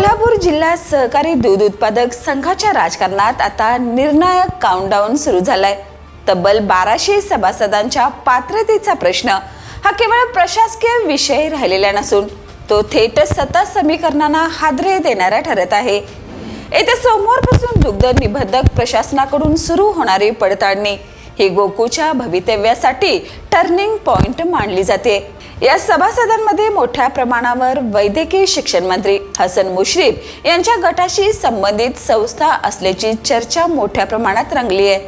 कोल्हापूर जिल्हा सहकारी दूध उत्पादक संघाच्या राजकारणात आता निर्णायक काउंटडाऊन सुरू झालाय। तब्बल 1200 सभासदांच्या पात्रतेचा प्रश्न हा केवळ प्रशासकीय विषय राहिलेला नसून तो थेट सत्ता समीकरणांना हादरे देणारा ठरत आहे। येत्या सोमवारपासून दुग्ध निबंधक प्रशासनाकडून सुरू होणारी पडताळणी ही गोकुळच्या भवितव्यासाठी टर्निंग पॉइंट मानली जाते। या सभासदांमध्ये मोठ्या प्रमाणावर वैद्यकीय शिक्षण मंत्री हसन मुश्रीफ यांच्या गटाशी संबंधित संस्था असल्याची चर्चा मोठ्या प्रमाणात रंगली आहे।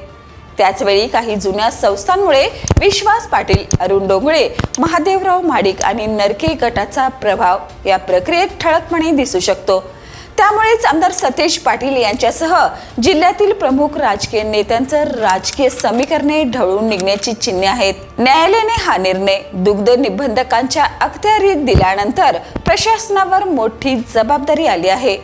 त्याचवेळी काही जुन्या संस्थांमुळे विश्वास पाटील, अरुण डोंगळे, महादेवराव महाडिक आणि नरके गटाचा प्रभाव या प्रक्रियेत ठळकपणे दिसू शकतो। त्यामुळेच आमदार सतेज पाटील यांच्यासह जिल्ह्यातील प्रमुख राजकीय नेत्यांचं राजकीय समीकरणे ढवळून निघण्याची चिन्हे आहेत। न्यायालयाने हा निर्णय दुग्ध निबंधकांच्या अखत्यारीत दिल्यानंतर प्रशासनावर मोठी जबाबदारी आली आहे।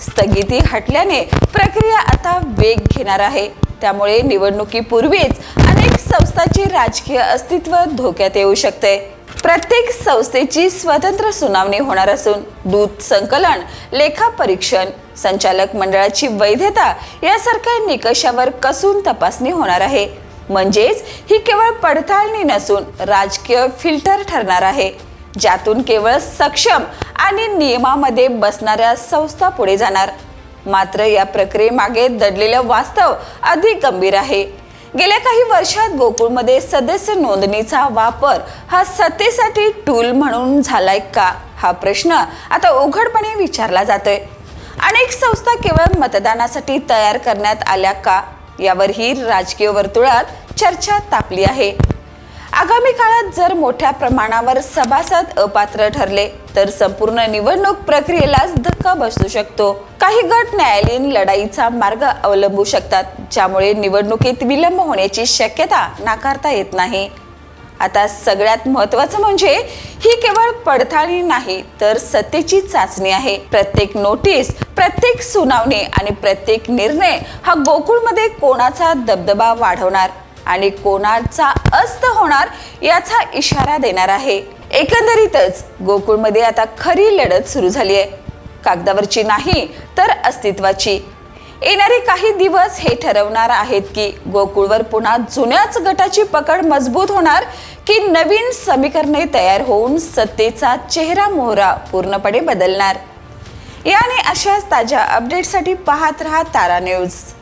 स्थगिती हटल्याने प्रक्रिया आता वेग घेणार आहे। त्यामुळे निवडणुकीपूर्वीच अनेक संस्थांचे राजकीय अस्तित्व धोक्यात येऊ शकते। प्रत्येक संस्थेची स्वतंत्र सुनावणी होणार असून दूध संकलन, लेखा परीक्षण, संचालक मंडळाची वैधता यासारख्या निकषावर कसून तपासणी होणार आहे। म्हणजेच ही केवळ पडताळणी नसून राजकीय फिल्टर ठरणार आहे, ज्यातून केवळ सक्षम आणि नियमामध्ये बसणाऱ्या संस्था पुढे जाणार। मात्र या प्रक्रियेमागे दडलेलं वास्तव अधिक गंभीर आहे। गेल्या काही वर्षात गोकुळमध्ये सदस्य नोंदणीचा वापर हा सत्तेसाठी टूल म्हणून झालाय का, हा प्रश्न आता उघडपणे विचारला जातोय। अनेक संस्था केवळ मतदानासाठी तयार करण्यात आल्या का, यावरही राजकीय वर्तुळात चर्चा तापली आहे। आगामी काळात जर मोठ्या प्रमाणावर सभासद अपात्र ठरले तर संपूर्ण निवडणूक प्रक्रियेलाच धक्का बसू शकतो। काही गट न्यायालयीन लढाईचा मार्ग अवलंबू शकतात, ज्यामुळे निवडणुकीत विलंब होण्याची शक्यता नाकारता येत नाही। आता सगळ्यात महत्त्वाचं म्हणजे ही केवळ पडताळणी नाही तर सत्तेची चाचणी आहे। प्रत्येक नोटीस, प्रत्येक सुनावणी आणि प्रत्येक निर्णय हा गोकुळमध्ये कोणाचा दबदबा वाढवणार आणि कोणाचा अस्त होणार याचा इशारा देणार आहे। एकंदरीतच गोकुळमध्ये आता खरी लढत सुरू झाली आहे, कागदावरची नाही तर अस्तित्वाची। येणारे काही दिवस हे ठरवणार आहेत की गोकुळवर पुन्हा जुन्याच गटाची पकड मजबूत होणार की नवीन समीकरणे तयार होऊन सत्तेचा चेहरा मोहरा पूर्णपणे बदलणार। याने अशाच ताज्या अपडेटसाठी पाहत रहा तारा न्यूज।